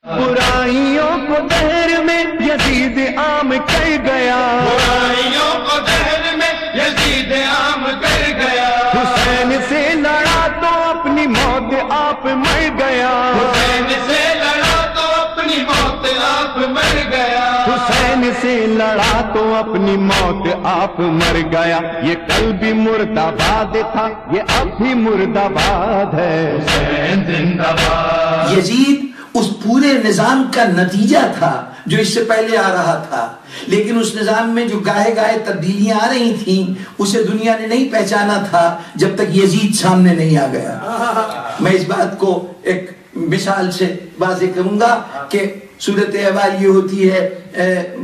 برائیوں کو دہر میں یزید عام کر گیا، برائیوں کو دہر میں یزید عام کر گیا، حسین سے لڑا تو اپنی موت آپ مر گیا، حسین سے لڑا تو اپنی موت آپ مر گیا، حسین سے لڑا تو اپنی موت آپ مر گیا، یہ کل بھی مرد آباد تھا، یہ اب بھی مرد آباد ہے، حسین زندہ باد۔ یزید اس پورے نظام کا نتیجہ تھا جو اس سے پہلے آ رہا تھا، لیکن اس نظام میں جو گاہے گاہے تبدیلیاں آ رہی تھیں اسے دنیا نے نہیں پہچانا تھا جب تک یزید سامنے نہیں آ گیا۔ میں اس بات کو ایک مثال سے واضح کروں گا کہ صورت احوال یہ ہوتی ہے،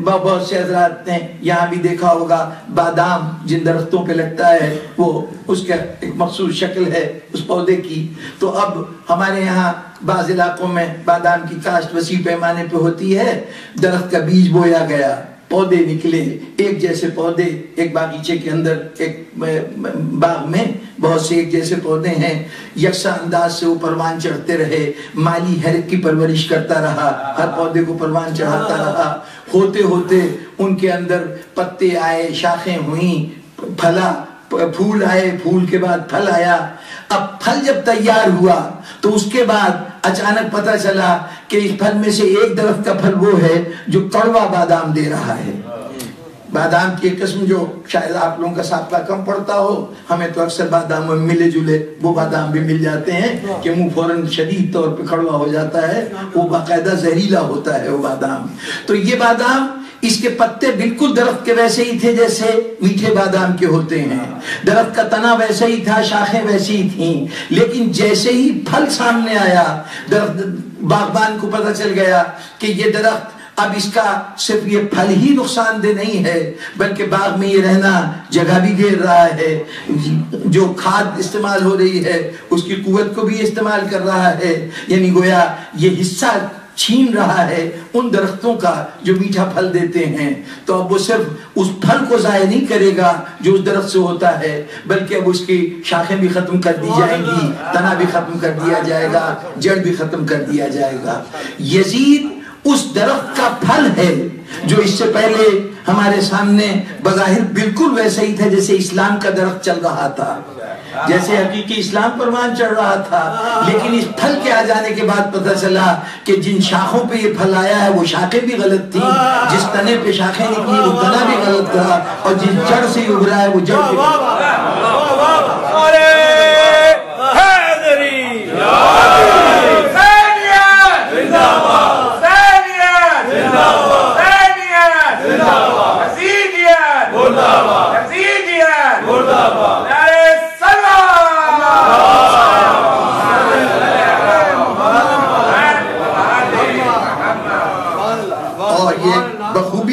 بہت سے حضرات نے یہاں بھی دیکھا ہوگا بادام جن درختوں پہ لگتا ہے وہ اس کا ایک مخصوص شکل ہے اس پودے کی، تو اب ہمارے یہاں بعض علاقوں میں بادام کی کاشت وسیع پیمانے پہ ہوتی ہے، درخت کا بیج بویا گیا، پودے نکلے، ایک جیسے پودے، ایک باغیچے کے اندر ایک باغ میں بہت سے ایک جیسے پودے ہیں، یکساں انداز سے وہ پروان چڑھتے رہے، مالی حرک کی پرورش کرتا رہا، ہر پودے کو پروان چڑھاتا رہا، ہوتے ہوتے ان کے اندر پتے آئے، شاخیں ہوئیں، پھلا پھول آئے، پھول کے بعد پھل آیا۔ اب پھل جب تیار ہوا تو اس کے بعد اچانک پتہ چلا کہ اس پھل میں سے ایک درخت کا پھل وہ ہے جو کڑوا بادام دے رہا ہے۔ بادام کی ایک قسم جو شاید آپ لوگوں کا سابقہ کم پڑتا ہو، ہمیں تو اکثر بادام میں ملے جلے وہ بادام بھی مل جاتے ہیں کہ منہ فوراً شدید طور پہ کڑوا ہو جاتا ہے، وہ باقاعدہ زہریلا ہوتا ہے وہ بادام۔ تو یہ بادام، اس کے پتے بالکل درخت کے ویسے ہی تھے جیسے میٹھے بادام کے ہوتے ہیں، درخت کا تنا ویسے ہی تھا، شاخیں ویسی ہی تھیں، لیکن جیسے ہی پھل سامنے آیا درخت باغبان کو پتہ چل گیا کہ یہ درخت اب اس کا صرف یہ پھل ہی نقصان دہ نہیں ہے بلکہ باغ میں یہ رہنا جگہ بھی گھیر رہا ہے، جو کھاد استعمال ہو رہی ہے اس کی قوت کو بھی استعمال کر رہا ہے، یعنی گویا یہ حصہ چھین رہا ہے ان درختوں کا جو میٹھا پھل دیتے ہیں۔ تو اب وہ صرف اس پھل کو ضائع نہیں کرے گا جو اس درخت سے ہوتا ہے، بلکہ اب اس کی شاخیں بھی ختم کر دی جائیں گی، تنا بھی ختم کر دیا جائے گا، جڑ بھی ختم کر دیا جائے گا۔ یزید اس درخت کا پھل ہے جو اس سے پہلے ہمارے سامنے بظاہر بالکل ویسا ہی تھا جیسے اسلام کا درخت چل رہا تھا، جیسے حقیقی اسلام پروان چڑھ رہا تھا، لیکن اس پھل کے آ جانے کے بعد پتہ چلا کہ جن شاخوں پہ یہ پھل آیا ہے وہ شاخیں بھی غلط تھیں، جس تنے پہ شاخیں نکلی وہ تنا بھی غلط تھا، اور جس جڑ سے یہ ابھرا ہے وہ جڑ بھی غلط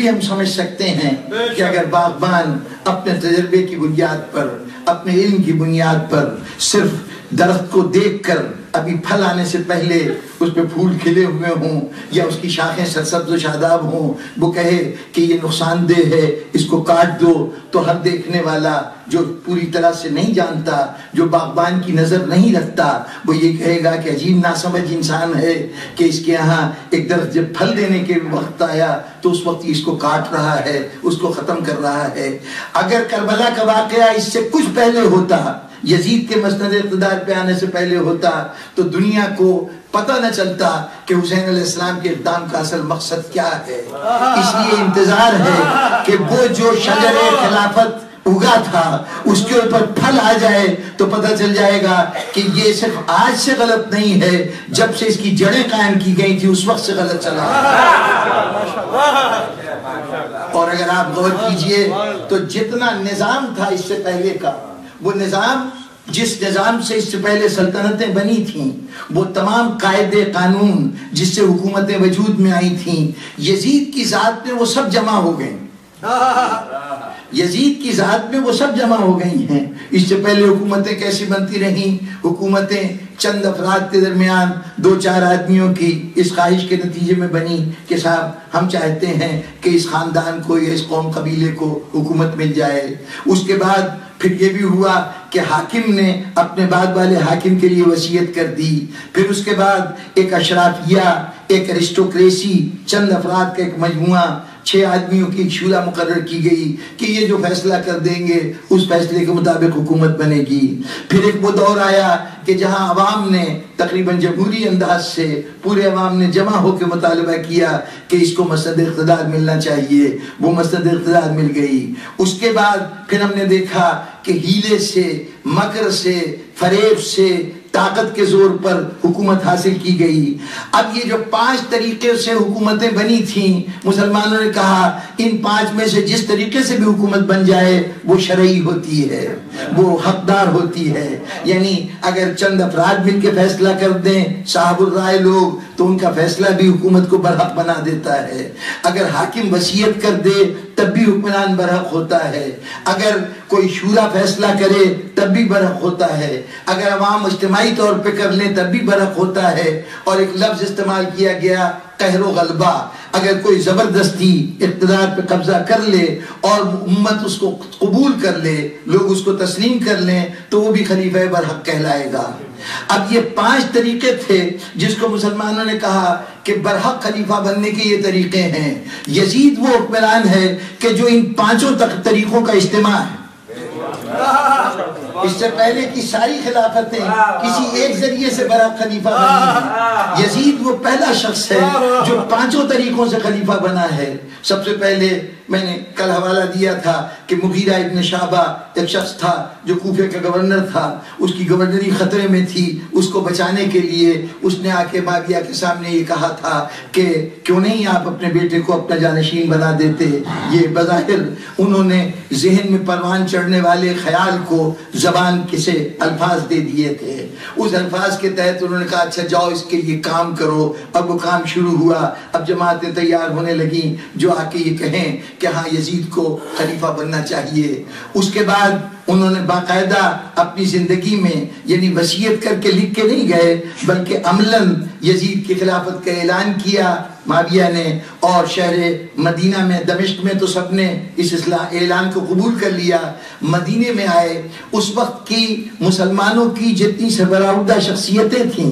ہم سمجھ سکتے ہیں کہ اگر باغبان اپنے تجربے کی بنیاد پر، اپنے علم کی بنیاد پر صرف درخت کو دیکھ کر ابھی پھل آنے سے پہلے اس پہ پھول کھلے ہوئے ہوں یا اس کی شاخیں سرسبز و شاداب ہوں وہ کہے کہ یہ نقصان دہ ہے اس کو کاٹ دو، تو ہر دیکھنے والا جو پوری طرح سے نہیں جانتا، جو باغبان کی نظر نہیں رکھتا، وہ یہ کہے گا کہ عجیب ناسمجھ انسان ہے کہ اس کے یہاں ایک درخت جب پھل دینے کے وقت آیا تو اس وقت اس کو کاٹ رہا ہے، اس کو ختم کر رہا ہے۔ اگر کربلا کا واقعہ اس سے کچھ پہلے ہوتا، یزید کے مسند اقتدار پہ آنے سے پہلے ہوتا، تو دنیا کو پتہ نہ چلتا کہ حسین علیہ السلام کے اقدام کا اصل مقصد کیا ہے۔ اس لیے انتظار ہے کہ وہ جو شجر خلافت اگا تھا اس کے اوپر پھل آ جائے تو پتہ چل جائے گا کہ یہ صرف آج سے غلط نہیں ہے، جب سے اس کی جڑیں قائم کی گئی تھی اس وقت سے غلط چلا۔ اور اگر آپ غور کیجئے تو جتنا نظام تھا اس سے پہلے کا، وہ نظام جس نظام سے اس سے پہلے سلطنتیں بنی تھیں، وہ تمام قاعدے قانون جس سے حکومتیں وجود میں آئی تھیں، یزید کی ذات میں وہ سب جمع ہو گئیں۔ یزید کی ذات میں وہ سب جمع ہو گئی ہیں۔ اس سے پہلے حکومتیں کیسی بنتی رہیں؟ حکومتیں چند افراد کے درمیان دو چار آدمیوں کی اس خواہش کے نتیجے میں بنی کہ صاحب ہم چاہتے ہیں کہ اس خاندان کو یا اس قوم قبیلے کو حکومت مل جائے۔ اس کے بعد پھر یہ بھی ہوا کہ حاکم نے اپنے بعد والے حاکم کے لیے وصیت کر دی۔ پھر اس کے بعد ایک اشرافیہ، ایک ایرسٹوکریسی، چند افراد کا ایک مجموعہ، 6 آدمیوں کی ایک شورا مقرر کی گئی کہ یہ جو فیصلہ کر دیں گے اس فیصلے کے مطابق حکومت بنے گی۔ پھر ایک وہ دور آیا کہ جہاں عوام نے تقریباً جمہوری انداز سے پورے عوام نے جمع ہو کے مطالبہ کیا کہ اس کو مسند اقتدار ملنا چاہیے، وہ مسند اقتدار مل گئی۔ اس کے بعد پھر ہم نے دیکھا کہ ہیلے سے، مکر سے، فریب سے، طاقت کے زور پر حکومت حاصل کی گئی۔ اب یہ جو 5 طریقے سے حکومتیں بنی تھیں، مسلمانوں نے کہا ان 5 میں سے جس طریقے سے بھی حکومت بن جائے وہ شرعی ہوتی ہے، وہ حقدار ہوتی ہے۔ یعنی اگر چند افراد مل کے فیصلہ کر دیں صاحب الرائے لوگ تو ان کا فیصلہ بھی حکومت کو برحق بنا دیتا ہے۔ اگر حاکم وصیت کر دے تب بھی حکمران برحق ہوتا ہے۔ اگر کوئی شورا فیصلہ کرے تب بھی برحق ہوتا ہے۔ اگر عوام اجتماعی طور پہ کر لیں تب بھی برحق ہوتا ہے۔ اور ایک لفظ استعمال کیا گیا قہر و غلبہ، اگر کوئی زبردستی اقتدار پہ قبضہ کر لے اور امت اس کو قبول کر لے، لوگ اس کو تسلیم کر لیں تو وہ بھی خلیفہ برحق کہلائے گا۔ اب یہ 5 طریقے تھے جس کو مسلمانوں نے کہا کہ برحق خلیفہ بننے کے یہ طریقے ہیں۔ یزید وہ حکمران ہے کہ جو ان 5 طریقوں کا اجتماع ہے۔ اس سے پہلے کی ساری خلافتیں کسی ایک ذریعے سے برحق خلیفہ بنی ہیں۔ یزید وہ پہلا شخص ہے جو 5 طریقوں سے خلیفہ بنا ہے۔ سب سے پہلے میں نے کل حوالہ دیا تھا کہ مغیرہ ابن شعبہ ایک شخص تھا جو کوفے کا گورنر تھا، اس کی گورنری خطرے میں تھی، اس کو بچانے کے لیے اس نے آ کے معاویہ کے سامنے یہ کہا تھا کہ کیوں نہیں آپ اپنے بیٹے کو اپنا جانشین بنا دیتے۔ یہ بظاہر انہوں نے ذہن میں پروان چڑھنے والے خیال کو زبان سے الفاظ دے دیے تھے، اس الفاظ کے تحت انہوں نے کہا اچھا جاؤ اس کے لیے کام کرو۔ اب وہ کام شروع ہوا، اب جماعتیں تیار ہونے لگیں جو آ کے یہ کہیں کہ ہاں یزید کو خلیفہ بننا چاہیے۔ اس کے بعد انہوں نے باقاعدہ اپنی زندگی میں یعنی وصیت کر کے لکھ کے نہیں گئے بلکہ عملاً یزید کی خلافت کا اعلان کیا معاویہ نے، اور شہر مدینہ میں دمشق میں تو سب نے اس اعلان کو قبول کر لیا۔ مدینے میں آئے، اس وقت کی مسلمانوں کی جتنی سربراہدہ شخصیتیں تھیں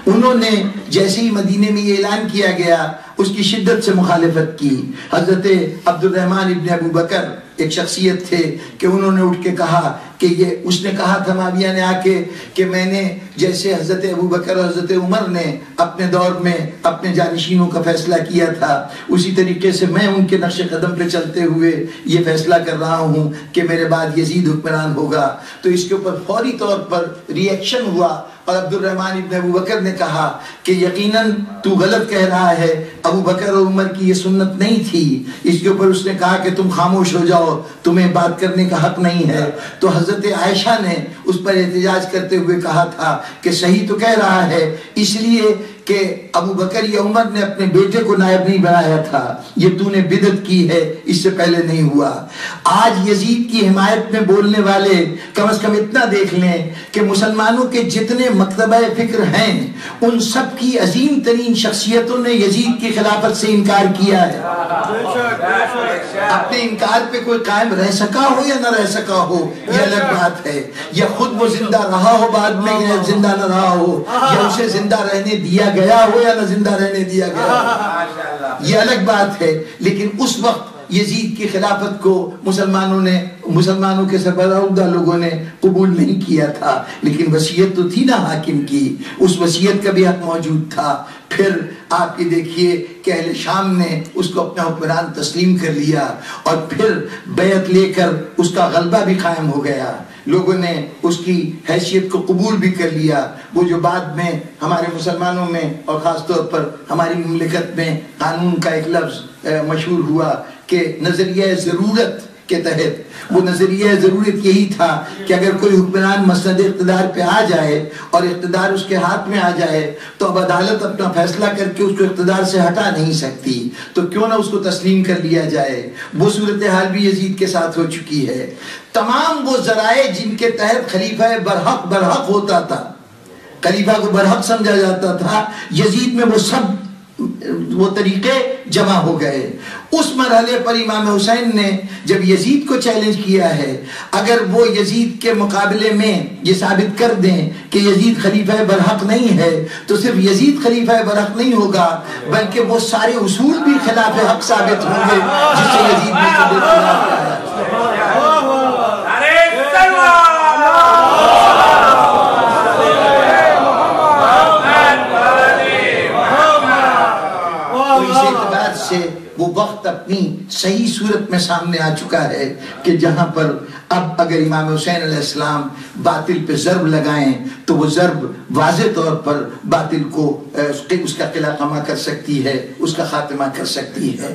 انہوں نے جیسے ہی مدینے میں یہ اعلان کیا گیا اس کی شدت سے مخالفت کی۔ حضرت عبد الرحمن ابن ابو بکر ایک شخصیت تھے کہ انہوں نے اٹھ کے کہا کہ اس نے کہا تھا معاویہ نے آ کے کہ میں نے جیسے حضرت ابو بکر اور حضرت عمر نے اپنے دور میں اپنے جانشینوں کا فیصلہ کیا تھا اسی طریقے سے میں ان کے نقش قدم پہ چلتے ہوئے یہ فیصلہ کر رہا ہوں کہ میرے بعد یزید حکمران ہوگا۔ تو اس کے اوپر فوری طور پر ری ایکشن ہوا اور عبد الرحمن ابن ابو بکر نے کہا کہ یقیناً تو غلط کہہ رہا ہے، ابو بکر اور عمر کی یہ سنت نہیں تھی۔ اس کے اوپر اس نے کہا کہ تم خاموش ہو جاؤ، تمہیں بات کرنے کا حق نہیں ہے۔ تو حضرت عائشہ نے اس پر احتجاج کرتے ہوئے کہا تھا کہ صحیح تو کہہ رہا ہے، اس لیے کہ ابو بکر یا عمر نے اپنے بیٹے کو نائب نہیں بنایا تھا، یہ تو نے بدعت کی ہے، اس سے پہلے نہیں ہوا۔ آج یزید کی حمایت میں بولنے والے کم از کم اتنا دیکھ لیں کہ مسلمانوں کے جتنے مکتبہ فکر ہیں ان سب کی عظیم ترین شخصیتوں نے یزید کی خلافت سے انکار کیا ہے۔ اپنے انکار پہ کوئی قائم رہ سکا ہو یا نہ رہ سکا ہو یہ الگ بات ہے، یا خود وہ زندہ رہا ہو بعد میں یا زندہ نہ رہا ہو، یا اسے زندہ رہنے دیا گیا ہو یا نہ زندہ رہنے دیا گیا ہو، یہ الگ بات ہے۔ لیکن اس وقت یزید کی خلافت کو مسلمانوں کے سربراہدہ لوگوں نے قبول نہیں کیا تھا، لیکن وصیت تو تھی نا حاکم کی، اس وصیت کا بھی حق موجود تھا۔ پھر آپ یہ دیکھیے کہ اہل شام نے اس کو اپنا حکمران تسلیم کر لیا اور پھر بیعت لے کر اس کا غلبہ بھی قائم ہو گیا، لوگوں نے اس کی حیثیت کو قبول بھی کر لیا۔ وہ جو بعد میں ہمارے مسلمانوں میں اور خاص طور پر ہماری مملکت میں قانون کا ایک لفظ مشہور ہوا کہ نظریہ ضرورت کے تحت، وہ نظریہ ضرورت یہی تھا کہ اگر کوئی حکمران مسند اقتدار پہ آ جائے اور اقتدار اس کے ہاتھ میں آ جائے تو اب عدالت اپنا فیصلہ کر کے اس کو اقتدار سے ہٹا نہیں سکتی، تو کیوں نہ اس کو تسلیم کر لیا جائے۔ وہ صورتحال بھی یزید کے ساتھ ہو چکی ہے۔ تمام وہ ذرائع جن کے تحت خلیفہ برحق ہوتا تھا، خلیفہ کو برحق سمجھا جاتا تھا، یزید میں وہ سب وہ طریقے جمع ہو گئے. اس مرحلے پر امام حسین نے جب یزید کو چیلنج کیا ہے، اگر وہ یزید کے مقابلے میں یہ ثابت کر دیں کہ یزید خلیفہ برحق نہیں ہے، تو صرف یزید خلیفہ برحق نہیں ہوگا بلکہ وہ سارے اصول بھی خلاف حق ثابت ہوں گے جس سے یزید نے خلاف کیا. سے وہ وقت اپنی صحیح صورت میں سامنے آ چکا ہے کہ جہاں پر اب اگر امام حسین علیہ السلام باطل پہ ضرب لگائیں تو وہ ضرب واضح طور پر باطل کو اس کا قلعہ خامہ کر سکتی ہے، اس کا خاتمہ کر سکتی ہے.